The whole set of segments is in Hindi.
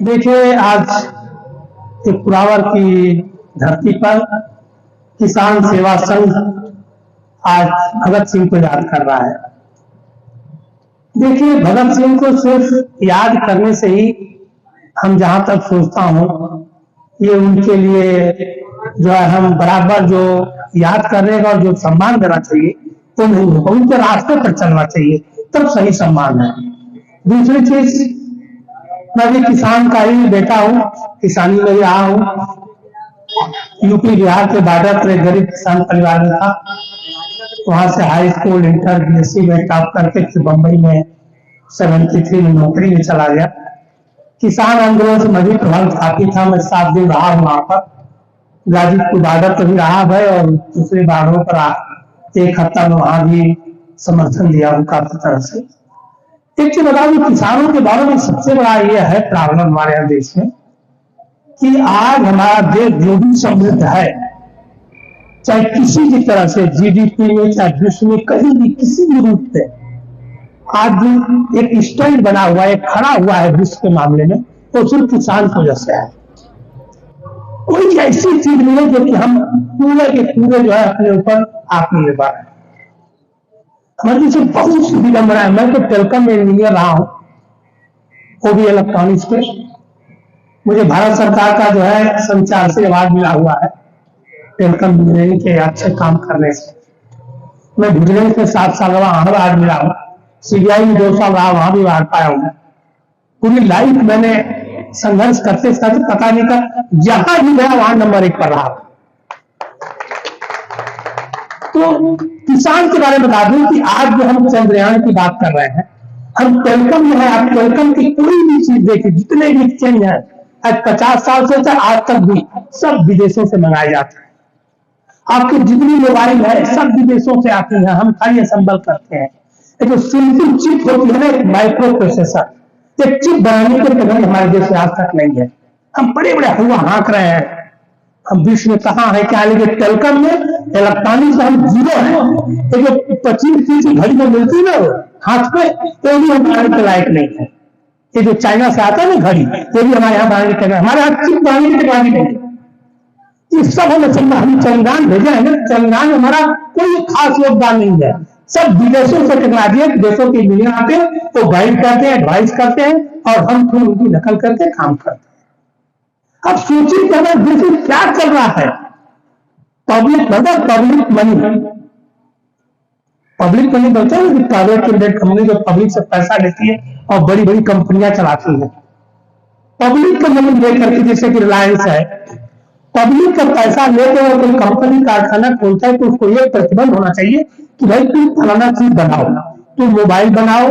देखिए, आज एक पुरावर की धरती पर किसान सेवा संघ आज भगत सिंह को याद कर रहा है। देखिए, भगत सिंह को सिर्फ याद करने से ही हम जहां तक सोचता हूं, ये उनके लिए जो है हम बराबर जो याद करने का और जो सम्मान देना चाहिए तो नहीं होगा, उनके रास्ते पर चलना चाहिए, तब सही सम्मान है। दूसरी चीज, मैं भी किसान का ही बेटा हूँ, किसानी में ही रहा हूँ। यूपी बिहार के बॉर्डर पर एक गरीब किसान परिवार में था। वहां से हाई स्कूल, इंटर, बीएससी में टॉप करके फिर बम्बई में 73 में नौकरी में चला गया। किसान आंदोलन से मैं भी प्रभावित काफी था। मैं 7 दिन रहा वहां पर, गाजीपुर बॉर्डर पर भी रहा है और दूसरे बॉर्डरों पर 1 हफ्ता में वहां भी समर्थन दिया हूँ काफी तरह से। एक चीज बता दूं, किसानों के बारे में सबसे बड़ा यह है प्रॉब्लम हमारे यहाँ देश में कि आज हमारा देश जो भी समृद्ध है, चाहे किसी भी तरह से जीडीपी में, चाहे विश्व में कहीं भी किसी भी रूप में, आज एक स्टैंड बना हुआ है, खड़ा हुआ है विश्व के मामले में, तो सिर्फ किसान की वजह से है। कोई ऐसी चीज नहीं है जो कि हम पूरे के पूरे जो है अपने ऊपर आत्मनिर्भर है। हमारे से बहुत सी विडंबना है। मैं तो टेलीकॉम में इंजीनियर रहा हूं, वो भी इलेक्ट्रॉनिक्स पे। मुझे भारत सरकार का जो है संचार से अवार्ड मिला हुआ है टेलीकॉम इंजीनियरिंग के अच्छे काम करने से। मैं विजिलेंस में 7 साल रहा, वहां अवार्ड मिला हूं। सीबीआई में 2 साल रहा, वहां भी अवार्ड पाया हूं। पूरी लाइफ मैंने संघर्ष करते पता नहीं कर, जहां भी गया वहां नंबर 1 पर रहा। तो किसान के बारे में बता दूं कि आज जो हम चंद्रयान की बात कर रहे हैं, हम टेलीकॉम जो है, आप टेलीकॉम की कोई भी चीज देखिए, जितने भी एक्सचेंज है आज 50 साल से आज तक भी सब विदेशों से मंगाए जाते हैं। आपकी जितनी मोबाइल है सब विदेशों से आती है, हम खाली असेंबल करते हैं। एक तो सिंपल चिप होती है ना, एक माइक्रो प्रोसेसर, एक चिप बनाने के तकनीक हमारे देश में आज तक नहीं है। हम बड़े बड़े हुआ हाँक रहे हैं, हम विश्व में कहाँ है क्या, लेकिन टेलीकॉम में इलेक्ट्रॉनिक्स में हम जीरो है। तो जो 25-30 की घड़ी में मिलती है ना हाथ पे, तो भी हम बनाने के लायक नहीं है। ये जो चाइना से आता है ना घड़ी, ये भी हमारे यहाँ बनाने के, हमारे यहाँ चिप बनाने की टेक्नोलॉजी नहीं है। ये सब हम चंद्रयान भेजे है ना, चंद्रयान में हमारा कोई खास योगदान नहीं है। सब विदेशों से टेक्नोलॉजी है, देशों के इंजीनियर आते हैं, तो गाइड करते हैं, एडवाइस करते हैं और हम फिर उनकी नकल करके काम करते हैं। अब सोचिए कि हमारे देश में क्या चल रहा है। पब्लिक मनी बोलते हैं कि प्राइवेट लिमिटेड कंपनी जो पब्लिक से पैसा लेती है और बड़ी बड़ी कंपनियां चलाती है। पब्लिक का मनी लेकर के, जैसे कि रिलायंस है, पब्लिक का पैसा लेकर और कोई कंपनी कारखाना खोलता है तो उसको ये प्रतिबंध होना चाहिए कि भाई तुम फलाना चीज बनाओ, तुम मोबाइल बनाओ,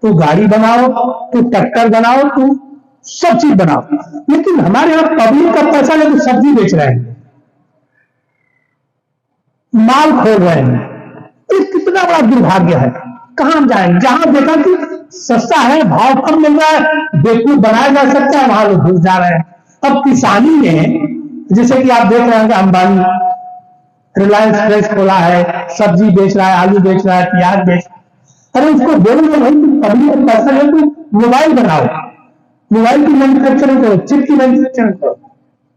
तू गाड़ी बनाओ, तू ट्रैक्टर बनाओ, तू सब चीज बनाओ। लेकिन हमारे यहाँ पब्लिक का पैसा लेकर सब्जी बेच रहे हैं, माल खोल रहे हैं। ये कितना बड़ा दुर्भाग्य है। कहां जाएंगे? जहां देखा कि सस्ता है, भाव कम मिल रहा है, बेवकूफ बनाया जा सकता है, वहां लोग घुस जा रहे हैं। अब किसानी में जैसे कि आप देख रहे हैं कि अंबानी रिलायंस फ्रेश खोला है, सब्जी बेच रहा है, आलू बेच रहा है, प्याज बेच रहा है। अरे उसको बोलो भाई तुम पब्लिक का पैसा ले, तुम मोबाइल बनाओ, मोबाइल की मैन्युफैक्चरिंग करो, चिप की मैन्युफैक्चरिंग करो।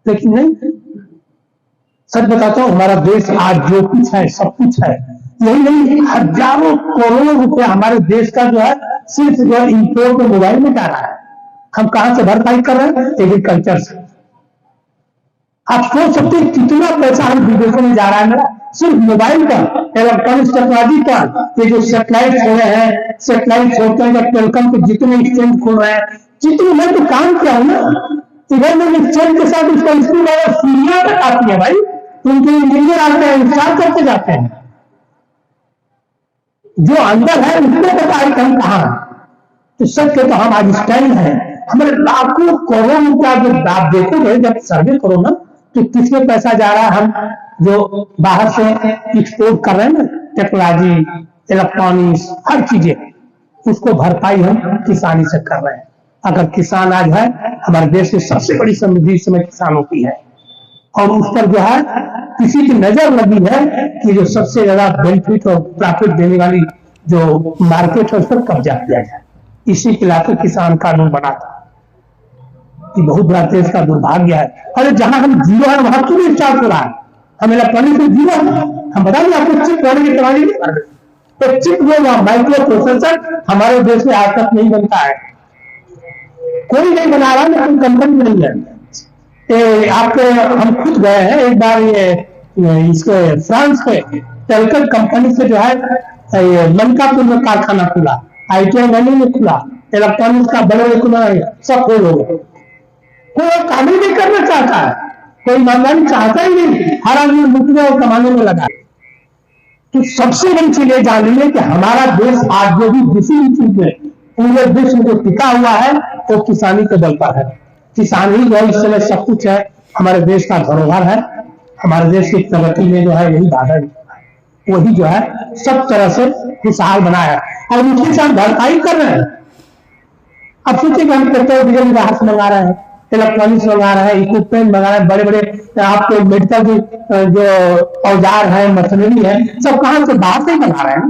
लेकिन नहीं, सच बताता हूं, हमारा देश आज जो कुछ है सब कुछ है। यही नहीं, हजारों करोड़ रुपए हमारे देश का जो है सिर्फ जो है इंपोर्ट में मोबाइल में जा रहा है। हम कहां से भरपाई कर रहे हैं? एग्रीकल्चर से। आप सोच सकते हैं कितना पैसा हम विदेशों में जा रहा है मेरा, सिर्फ मोबाइल का, इलेक्ट्रॉनिक्स टेक्नोलॉजी का। ये जो सेटेलाइट हो रहे हैं, सेटेलाइट छोड़कर टेलीकॉम के जितने एक्सचेंज खोल रहे हैं, जितने मैं तो काम किया हूं ना, इधर में एक्सचेंज के साथ उसका स्कूल और सीनियर तक आती है भाई, उनके इंजीनियर आते हैं, इंस्टॉल करके जाते हैं। जो अंदर है उसको पता है कि हम कहां हैं। तो सच के तो हम आज स्टैंड है, हमारे लाखों करोड़ रुपया जो आप देखोगे, जब सर्वे करो ना, तो किसमें पैसा जा रहा है। हम जो बाहर से एक्सपोर्ट कर रहे हैं ना, टेक्नोलॉजी, इलेक्ट्रॉनिक्स, हर चीजें, उसको भरपाई हम किसानी से कर रहे हैं। अगर किसान आज है, हमारे देश की सबसे बड़ी समृद्धि इस समय किसानों की है, और उस पर जो है किसी की नजर लगी है कि जो सबसे ज्यादा बेनिफिट और प्रॉफिट देने वाली जो मार्केट है उस पर कब्जा किया जाए। इसी के लाकर किसान कानून बना था। ये बहुत बड़ा देश का दुर्भाग्य है। अरे जहां हम जीरो है वहां क्यों नहीं स्टार्ट हो रहा है? हम इलेक्ट्रॉनिक में जीरो है, हम बता दें आपको चिप होने की तैयारी नहीं कर रहे, तो चिप वो माइक्रो प्रोसेसर हमारे देश में आज तक नहीं बनता है, कोई नहीं बना रहा, लेकिन कंपनी नहीं है। आपके हम खुद गए हैं एक बार, ये इसके फ्रांस के टेलकम कंपनी से जो है ये लंकापुर में कारखाना खुला, ITI वैली में खुला, इलेक्ट्रॉनिक्स का बड़े खुला, सब खोल हो गए। कोई काम ही नहीं करना चाहता है, कोई ईमानदारी चाहता ही नहीं, हर आदमी लूटने और कमाने में लगा। तो सबसे बड़ी चीज ये जान लीजिए कि हमारा देश आज जो भी किसी भी चीज में पूरे विश्व में टिका हुआ है तो किसानी के बल पर है। किसान ही जो है इस समय सब कुछ है, हमारे देश का धरोहर है, हमारे देश की प्रगति में जो है यही बाधक, वही जो है सब तरह से खुशहाल बना है और उसके साथ भरपाई कर रहे हैं। अब सोचिए कि हम पेट्रोल डीजल बाहर से मंगा रहे हैं, इलेक्ट्रॉनिक्स मंगा रहे हैं, इक्विपमेंट मंगा रहे हैं, बड़े बड़े आपके मेडिकल जो औजार है, मशीनरी है, सब कहां से? बाहर से ही बना रहे हैं।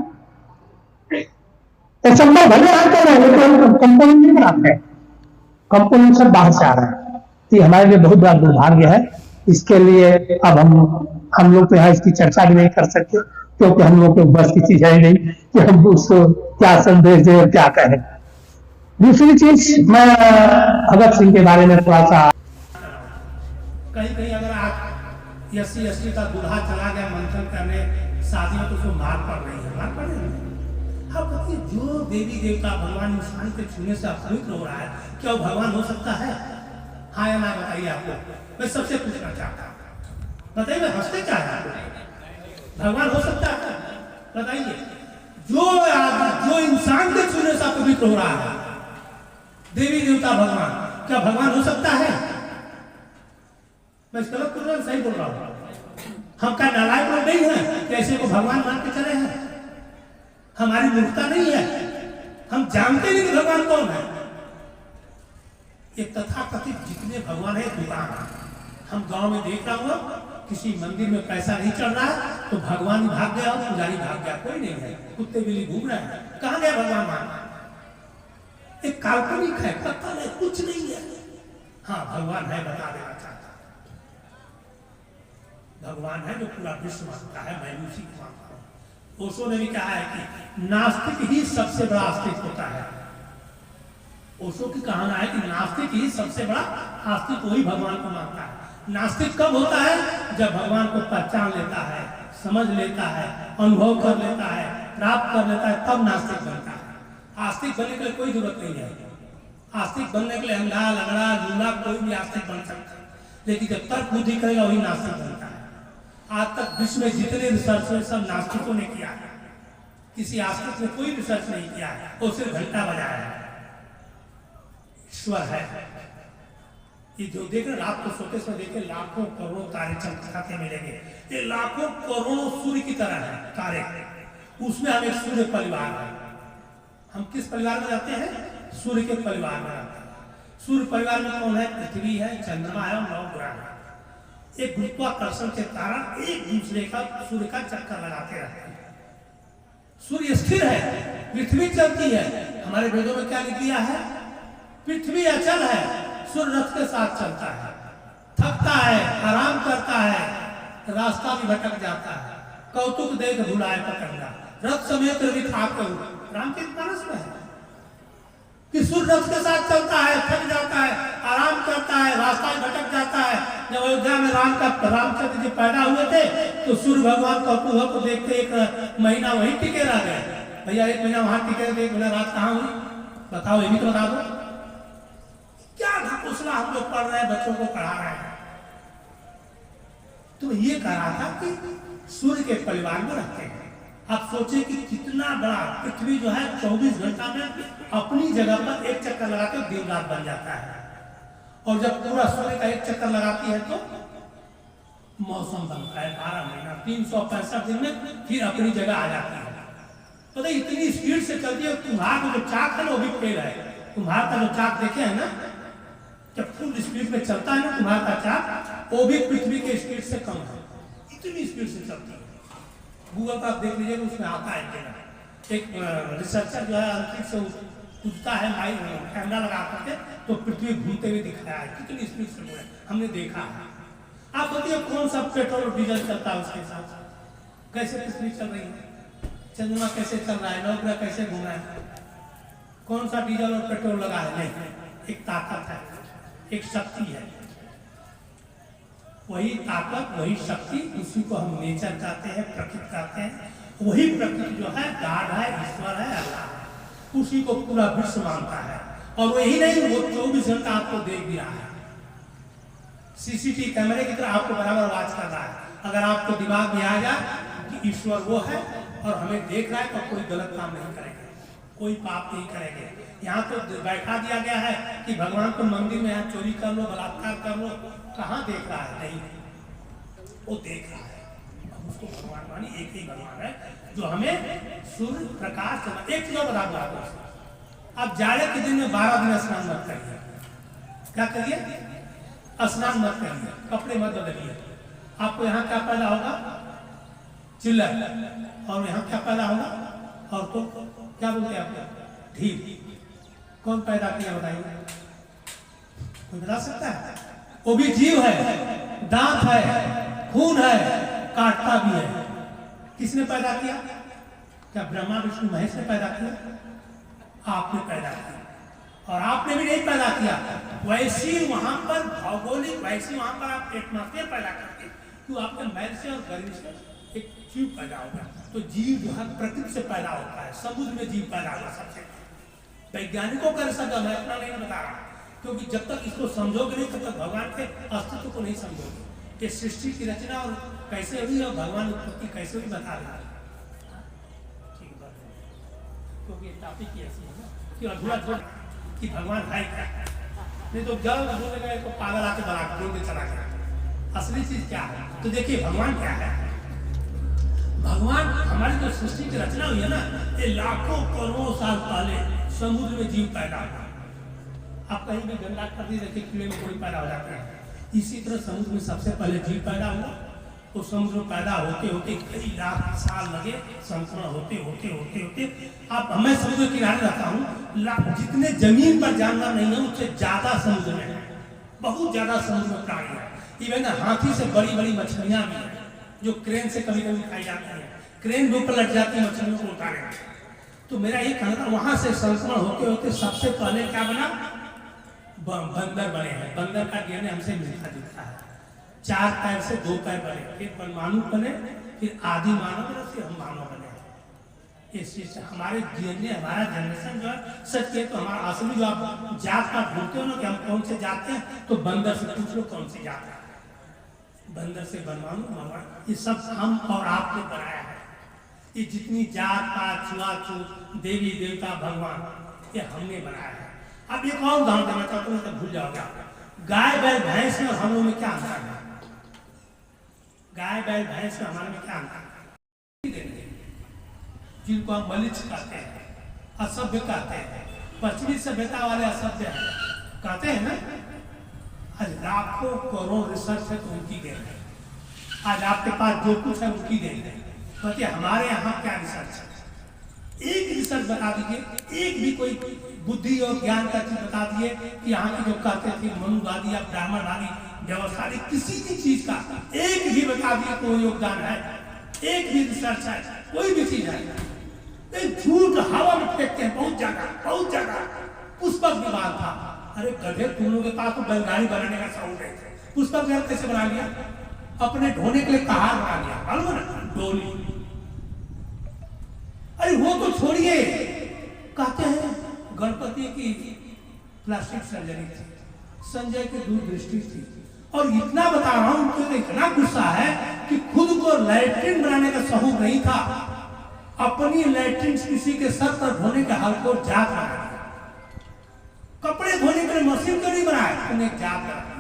संभव भले कर रहे हैं लेकिन कंपोनेंट नहीं बनाते हैं, कंपोनेंट सब बाहर से आ रहे हैं। तो ये हमारे लिए बहुत बड़ा दुर्भाग्य है। इसके लिए अब हम लोग तो यहाँ इसकी चर्चा भी नहीं कर सकते, क्योंकि हम लोग को बस की चीज है नहीं कि हम उसको क्या संदेश दें और क्या कहें। दूसरी चीज, मैं भगत सिंह के बारे में थोड़ा सा, कहीं कहीं अगर आप SC/ST का दूल्हा चला गया मंथन करने शादी में तो उसको मार पड़ रही है, मार पड़ रही है। हाँ बताइए, जो देवी देवता भगवान इंसान के छूने से अपवित्र हो रहा है, क्या वो भगवान हो सकता है? हाँ या ना बताइए आपको, मैं सबसे पूछना चाहता हूँ, बताइए, मैं हंसते क्या है आपको? भगवान हो सकता है? बताइए, जो इंसान के छूने से अपवित्र हो रहा है, देवी देवता भगवान, क्या भगवान हो सकता है? मैं गलत बोल रहा हूँ, सही बोल रहा हूँ? हम क्या नालायक लोग नहीं है कैसे को भगवान मान के चले हैं? हमारी मूर्खता नहीं है, हम जानते नहीं कि भगवान कौन है। ये तथाकथित जितने भगवान है दुकान है। हम गांव में देख रहा हूँ, किसी मंदिर में पैसा नहीं चल रहा है तो भगवान भाग गया और पुजारी भाग गया, कोई नहीं है, कुत्ते बिल्ली घूम रहे हैं, कहां गया भगवान? मान एक काल्पनिक है, पता नहीं, कुछ नहीं है। हाँ भगवान है, बता देना चाहता, भगवान है जो पूरा विश्व मानता है, मैं उसी को मानता हूं। ओशो ने भी कहा है कि नास्तिक ही सबसे बड़ा आस्तिक होता है। ओशो की कहना है कि नास्तिक ही सबसे बड़ा आस्तिक वही भगवान को मानता है। नास्तिक कब होता है? जब भगवान को पहचान लेता है, समझ लेता है, अनुभव कर लेता है, प्राप्त कर लेता है, तब नास्तिक बनता है। आस्तिक बनने के लिए कोई जरूरत नहीं है। आस्तिक बनने के लिए अंधा लंगड़ा लूला कोई भी आस्तिक बन सकता है, लेकिन जब तर्क बुद्धि करेगा वही नास्तिक बनता है। आज तक विश्व में जितने रिसर्च है सब नास्तिकों ने किया है, किसी आस्तिक ने कोई रिसर्च नहीं किया है, वो सिर्फ घंटा बजाया है। ईश्वर है, ये जो देख रहे रात को सोते समय देखे लाखों करोड़ों तारे चमचमाते मिलेंगे, ये लाखों करोड़ों सूर्य की तरह है तारे, उसमें हम एक सूर्य परिवार है। हम किस परिवार में रहते हैं? सूर्य के परिवार में रहते हैं। सूर्य परिवार में कौन है? पृथ्वी है, चंद्रमा है और 9 ग्रह है। एक गुरुत्वाकर्षण के कारण एक दूसरे का सूर्य का चक्कर लगाते रहते हैं। सूर्य स्थिर है, पृथ्वी चलती है। हमारे वेदों में क्या लिख दिया है? पृथ्वी अचल है, सूर्य रथ के साथ चलता है, थकता है, आराम करता है, रास्ता भी भटक जाता है, कौतुक देख भुलाए पकड़ना, रथ समेत रवि थाक रामचरितमानस में है कि सूर्य रथ के साथ चलता है, थक जाता है, आराम करता है, रास्ता भी भटक जाता है। जब अयोध्या में रामचंद्र जी पैदा हुए थे तो सूर्य भगवान कौतूहल को देखते एक महीना वहीं टिके रह गए। भैया एक महीना वहां टिके रहे, एक महीना रात कहाँ हुई बताओ, ये भी तो बता दो। क्या घोषणा हम लोग पढ़ रहे हैं, बच्चों को पढ़ा रहे हैं। तो ये कह रहा था कि सूर्य के परिवार में रहते हैं। आप सोचे कि कितना बड़ा पृथ्वी जो है 24 घंटा में अपनी जगह पर एक चक्कर लगाते दिन रात बन जाता है, और जब पूरा सूर्य का एक चक्कर लगाती है तो मौसम बनता है। 12 महीना 365 दिन में फिर अपनी जगह आ जाती है। तो इतनी स्पीड से चलती है। तुम्हारा जो चाक है ना वो भी फेल है। तुम्हारा का जो चाक देखे है ना, जब फुल स्पीड में चलता है ना तुम्हारा का चाक, वो भी पृथ्वी के स्पीड से कम है, इतनी स्पीड से चलती है। गूगल पर आप देख लीजिए, उसमें आता है एक रिसर्चर जो है अंतरिक्ष पूछता है भाई कैमरा लगा करके तो पृथ्वी घूमते हुए दिखाया है, कितनी स्पीड से घूमे हमने देखा है। आप बताइए कौन सा पेट्रोल और डीजल चलता है उसके साथ, कैसे पृथ्वी चल रही है, चंद्रमा कैसे चल रहा है, नवग्रह कैसे घूम रहा है, कौन सा डीजल और पेट्रोल लगा है? नहीं, एक ताकत है, एक शक्ति है, वही ताकत वही शक्ति, उसी को हम नेचर कहते हैं, प्रकृति कहते हैं। वही प्रकृति जो है गॉड है, ईश्वर है, अल्लाह है, उसी को पूरा विश्व मानता है। और वही नहीं, वो 24 घंटा आपको देख भी रहा है, सीसीटीवी कैमरे की तरह आपको बराबर आवाज कर रहा है। अगर आपको दिमाग में आ जाए कि ईश्वर वो है और हमें देख रहा है तो कोई गलत काम नहीं करेंगे, कोई पाप नहीं करेंगे। यहाँ तो बैठा दिया गया है कि भगवान को मंदिर में यहाँ चोरी कर लो, बलात्कार कर लो, कहाँ देख रहा है? नहीं, वो देख रहा है। अब उसको भगवान मानी, एक ही भगवान है जो हमें सूर्य प्रकाश से। एक चीज बता दो आपको, अब जाड़े के दिन में 12 दिन स्नान मत करिए। क्या करिए? स्नान मत करिए, कपड़े मत बदलिए। आपको यहाँ क्या पैदा होगा? चिल्लर। और यहाँ क्या पैदा होगा? और तो क्या बोलते हैं आपको? ढील। कौन पैदा किया बताइए? कोई बता सकता है? वो भी जीव है, दांत है, खून है, काटता भी है। किसने पैदा किया? क्या ब्रह्मा विष्णु महेश ने पैदा किया? आपने पैदा किया। और आपने भी नहीं पैदा किया, वैसी वहां पर भौगोलिक, वैसी वहां पर आप एटमॉस्फेयर पैदा करते, तो आपके मैल से और गर्मी से एक जीव पैदा होगा। तो जीव जो है प्रकृति से पैदा होता है, समुद्र में जीव पैदा होगा सबसे। वैज्ञानिकों का रिसर्च मैं अपना नहीं बता रहा, क्योंकि जब तक इसको समझोगे नहीं तब तक भगवान के अस्तित्व को नहीं समझोगे। ये सृष्टि की रचना और कैसे हुई और भगवान उत्पत्ति कैसे हुई बता रहा है। ठीक बात है, क्योंकि ये टॉपिक ही ऐसी है ना कि अधूरा छोड़ कि भगवान है क्या, नहीं तो जल्द बोले गए तो पागल आके बना बोल के चला गया। असली चीज क्या है? तो देखिए भगवान क्या है। भगवान हमारी जो सृष्टि की रचना हुई है ना, ये लाखों करोड़ों साल पहले समुद्र में जीव पैदा हुआ। आप कहीं भी गंगा कर दी देखिए, कीड़े में कोई पैदा हो जाते हैं। इसी तरह समुद्र में सबसे पहले जीव पैदा हुआ। तो समुद्र में पैदा होते होते कई लाख साल लगे, संक्रमण होते होते होते होते आप, मैं समुद्र किनारे रहता हूँ, जितने जमीन पर जानवर नहीं है उससे ज्यादा समुद्र में है, बहुत ज्यादा समुद्र में प्राणी है। इवन हाथी से बड़ी बड़ी मछलियां भी हैं जो क्रेन से कभी कभी खाई जाती है, क्रेन के ऊपर लग जाती है मछलियों को उतारे। तो मेरा ये कहना था, वहां से संक्रमण होते होते सबसे पहले क्या बना? बंदर बने हैं। बंदर का डीएनए हमसे मिलता जुलता है। 4 पैर से 2 पैर बने, फिर परमाणु बने, फिर आदि मानव बने, फिर हम मानव बने। इस चीज से हमारे डीएनए, हमारा जनरेशन जो है, सच के तो हमारा असली जो आप जात का ढूंढते हो ना कि हम कौन से जाते हैं, तो बंदर से पूछ लो कौन सी जात है। बंदर से परमाणु, ये सब हम और आपने बनाया है। ये जितनी जात पात, छुआछूत, देवी देवता, भगवान, ये हमने बनाया है। अब एक और उदाहरण देना चाहता हूँ, भूल जाओगे। गाय बैल भैंस में और हम लोग में क्या अंतर है? गाय बैल भैंस में हमारे में क्या अंतर है? जिनको हम मलिच कहते हैं, असभ्य कहते हैं, पश्चिमी सभ्यता वाले असभ्य है कहते हैं ना। आज लाखों करोड़ रिसर्च है तो उनकी देन है। आज आपके पास जो कुछ है उनकी देन है। बताइए हमारे यहाँ क्या रिसर्च है? एक रिसर्च बता दीजिए, एक भी कोई बुद्धि और ज्ञान का चीज बता दिए कि यहाँ की जो कहते थे मनुवादी या ब्राह्मणवादी व्यवस्था, किसी भी चीज का एक भी बता दिए कोई योगदान है, एक भी रिसर्च है, कोई भी चीज है। झूठ हवा में फेंकते हैं, बहुत ज्यादा। पुष्पक विवाद था, अरे गधे तुम लोगों के पास तो बैलगाड़ी बनाने का शौक है, पुष्पक विवाद कैसे बना लिया? अपने ढोने के लिए कहार बना लिया, मालूम ना, डोली। अरे वो तो छोड़िए, कहते हैं गणपति की प्लास्टिक सर्जरी थी, संजय की दूरदृष्टि थी। और इतना बता रहा हूं, उनको इतना गुस्सा है कि खुद को लैट्रिन बनाने का शौक नहीं था, अपनी लैट्रिन किसी के सर पर धोने के हाल को जात बना दिया। कपड़े धोने के लिए मशीन क्यों नहीं बनाया? उन्हें जात बना दिया।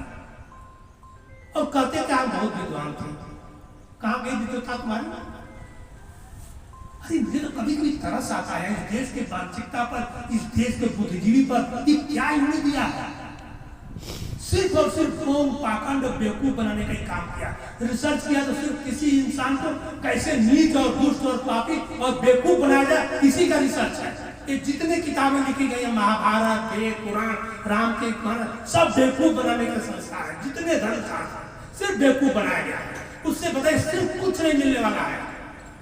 और कहते कि आप बहुत विद्वान थे। कहाँ गई विद्वता तुम्हारी? अरे मुझे तो कभी कभी तरस आता है इस देश के मानसिकता पर, इस देश के बुद्धिजीवी पर, ये क्या इन्होंने दिया है? सिर्फ और सिर्फ फोन पाखंड बेवकूफ बनाने का ही काम किया। रिसर्च किया तो सिर्फ किसी इंसान को कैसे नीच और दुष्ट और पापी और बेवकूफ बनाया जाए, इसी का रिसर्च है। ये जितने किताबें लिखी गई है, महाभारत, वेद, पुराण, राम के सब बेवकूफ बनाने का संस्कार है। जितने धर्मशास्त्र सिर्फ बेवकूफ बनाया गया है। उससे बताइए सिर्फ कुछ नहीं मिलने वाला है।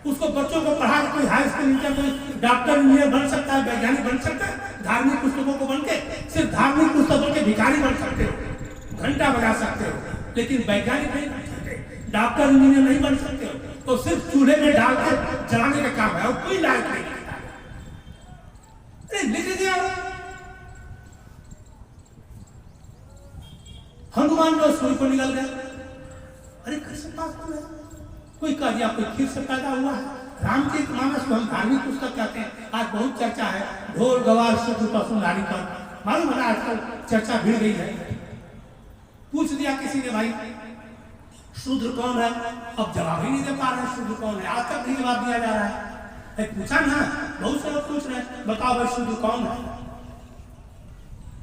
उसको बच्चों को पढ़ा के कोई हाई स्कूल इंटर, कोई डॉक्टर इंजीनियर बन सकता है, वैज्ञानिक बन सकता है। धार्मिक पुस्तकों को बन के सिर्फ धार्मिक पुस्तकों के भिखारी बन सकते हो, घंटा बजा सकते हो, लेकिन वैज्ञानिक नहीं बन सकते, डॉक्टर इंजीनियर नहीं बन सकते हो। तो सिर्फ चूल्हे में डाल के जलाने का काम है और कोई लायक नहीं। लिख दिया हनुमान जो सूर्य को निकल गया। अरे कैसे बात कर रहे हैं? कोई कह दिया कोई खीर से पैदा हुआ है। रामचरितमानस को हम धार्मिक पुस्तक कहते हैं। आज बहुत चर्चा है ढोल गवार शूद्र पशुधारी पर, मालूम है आजकल चर्चा भिड़ गई है। पूछ दिया किसी ने भाई शूद्र कौन है, अब जवाब ही नहीं दे पा रहे शूद्र कौन है। आज तक नहीं जवाब दिया जा रहा है। पूछा ना, बहुत से लोग पूछ रहे हैं बताओ भाई शूद्र कौन है,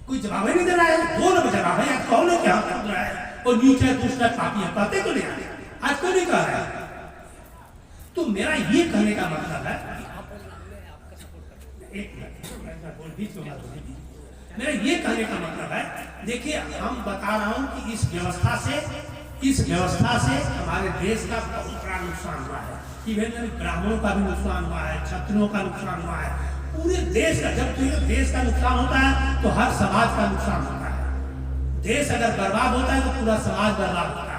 कोई जवाब ही नहीं दे रहा है। दो लोग जवाब है कौन है, क्या शूद्र है, और नीचे दूसरा पापी है, कहते तो नहीं। आज कोई नहीं कह रहा है। तो मेरा ये कहने का मतलब है, मेरा ये कहने का मतलब है, देखिए हम बता रहा हूं कि इस व्यवस्था से हमारे देश का बहुत बड़ा नुकसान हुआ है। इवन ब्राह्मणों का भी नुकसान हुआ है, क्षत्रियों का नुकसान हुआ है, पूरे देश का। जब देश का नुकसान होता है तो हर समाज का नुकसान होता है। देश अगर बर्बाद होता है तो पूरा समाज बर्बाद होता है।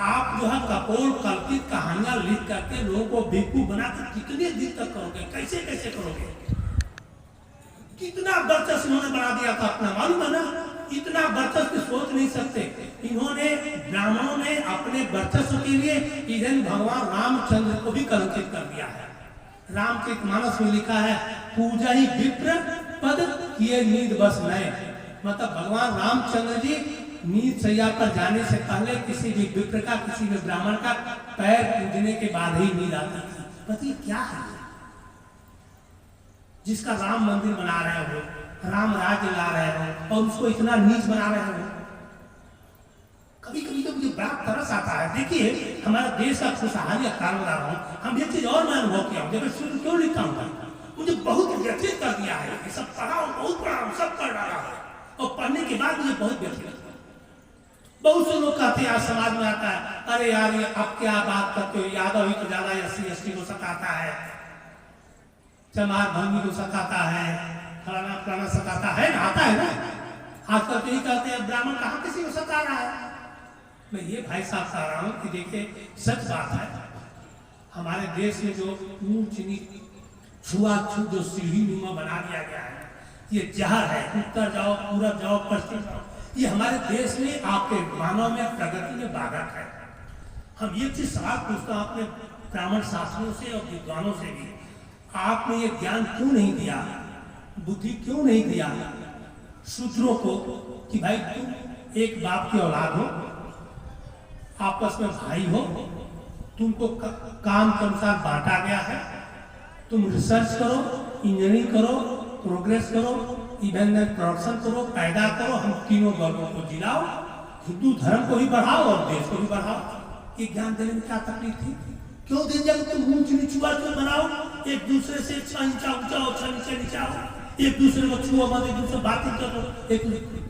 आप जो है कपोल कल्पित कहानियां लिख करके लोगों को बेवकूफ बनाकर कितने दिन तक करोगे, कैसे कैसे करोगे? कितना वर्चस्व इन्होंने बना दिया था अपना, मालूम है ना? इतना वर्चस्व सोच नहीं सकते इन्होंने। ब्राह्मणों ने अपने वर्चस्व के लिए इधर भगवान रामचंद्र को भी कलंकित कर दिया है। रामचरितमानस में लिखा है पूजा ही विप्र पद किए नींद बस नए। मतलब भगवान रामचंद्र जी नींद सैया पर जाने से पहले किसी भी विप्र का, किसी भी ब्राह्मण का पैर पूजने के बाद ही नींद आती थी। बताइए क्या है? जिसका राम मंदिर बना रहे हो, राम राज्य ला रहे हो और उसको इतना नीच बना रहे हो। कभी कभी तो मुझे बड़ा तरस आता है। देखिए हमारे देश का खुशहाली का कारण बता रहा हूँ। हम एक चीज और मैं अनुभव किया हूँ, देखो शुरू क्यों लिखता हूँ, मुझे बहुत व्यथित कर दिया है। ये सब पढ़ा हूँ, बहुत पढ़ा हूँ, सब कर डाला है, और पढ़ने के बाद मुझे बहुत व्यथित लगता है। बहुत से लोग कहते हैं आज समाज में आता है, अरे यार ये अब क्या बात करते हो, यादव ही तो ज्यादा SC/ST को सताता है, चमार भंगी को सताता है, फलाना फलाना सताता है ना, आता है ना। आजकल तो यही कहते हैं ब्राह्मण कहाँ किसी को सता रहा है। मैं ये भाई साहब कह रहा हूँ कि देखिए सच बात है, हमारे देश में जो ऊंच नीच छुआछूत जो सीढ़ी नुमा बना दिया गया है, ये जहर है। उत्तर जाओ, पूरब जाओ, पश्चिम जाओ, ये हमारे देश में आपके मानव में प्रगति में बाधक है। हम ये चीज सवाल पूछता हूँ अपने ब्राह्मण शास्त्रों से और विद्वानों से भी, आपने ये ज्ञान क्यों नहीं दिया, बुद्धि क्यों नहीं दिया शूद्रों को कि भाई तुम एक बाप की औलाद हो, आपस में भाई हो, तुमको काम के अनुसार बांटा गया है, तुम रिसर्च करो, इंजीनियरिंग करो, प्रोग्रेस करो, इवन प्रोडक्शन करो, पैदा करो, हम तीनों वर्गों को जिलाओ, हिंदू धर्म को भी बढ़ाओ और देश को भी बढ़ाओ। ये ज्ञान देने में क्या तकलीफ थी? क्यों दिन जब तुम ऊंच नीचुआ क्यों बनाओ, एक दूसरे से 6 इंच ऊंचा हो, 6 नीचे नीचा हो, एक दूसरे को छुओ मत, एक दूसरे बातें करो।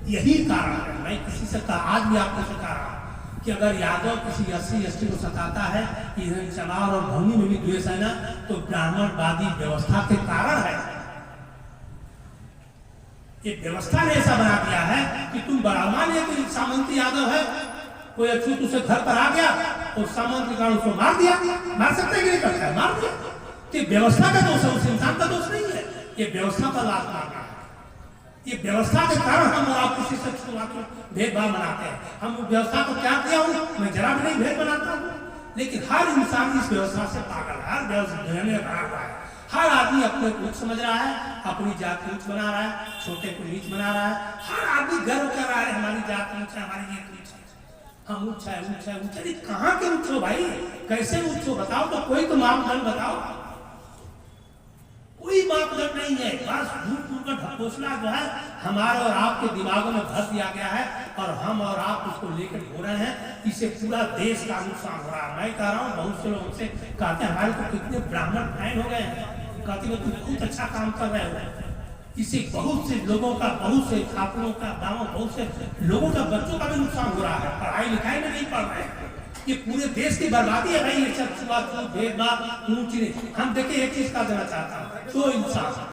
यही कारण है। मैं किसी से आज भी आपको सिखा रहा हूँ कि अगर यादव किसी SC/ST को सताता है, इधर चमार और भंगी में भी द्वेष है ना, तो ब्राह्मणवादी व्यवस्था के कारण है। ये व्यवस्था ने ऐसा बना दिया है कि तुम मान लिया कि सामंती यादव है, कोई अछूत उसे घर पर आ गया और सामंत के कारण उसको मार दिया, मार सकता है कि नहीं करता है, मार दिया। तो व्यवस्था का दोष है, उस इंसान का दोष नहीं है। ये व्यवस्था पर लात मारना है। ये व्यवस्था के कारण हम और आप किसी से भेदभाव बनाते हैं। हम व्यवस्था को क्या किया हूँ, मैं जरा भी नहीं भेद बनाता हूँ, लेकिन हर इंसान इस व्यवस्था से पागल है। हर व्यवस्था में भरा हुआ है। हर आदमी अपने को उच्च समझ रहा है, अपनी जात को उच्च बना रहा है, छोटे को नीच बना रहा है। हर आदमी गर्व कर रहा है हमारी जात ऊंचा है, हमारी ये नीच है, हम ऊंचा है, ऊंचा है, ऊंचा। कहाँ के ऊंचो भाई, कैसे ऊंचो बताओ तो, कोई तो मापदंड बताओ। कोई मापदंड नहीं है। बस झूठ मूठ का ढकोसला जो है हमारे और आपके दिमागों में भर दिया गया है और हम और आप उसको लेकर हो रहे हैं। इससे पूरा देश का नुकसान हो रहा है। मैं कह रहा हूँ बहुत से लोग हमसे कहते हैं हमारे तो कितने ब्राह्मण फैन हो गए हैं, कहती है तुम बहुत अच्छा काम कर रहे हो, इससे बहुत से लोगों का, बहुत से छात्रों का, गाँव बहुत से लोगों का, बच्चों का भी नुकसान हो रहा है, पढ़ाई लिखाई में नहीं पढ़ रहे हैं। ये पूरे देश की बर्बादी है भाई, ये सब छुआछूत भेदभाव ऊंच नीच। हम देखिए एक चीज का देना चाहता हूँ, जो इंसान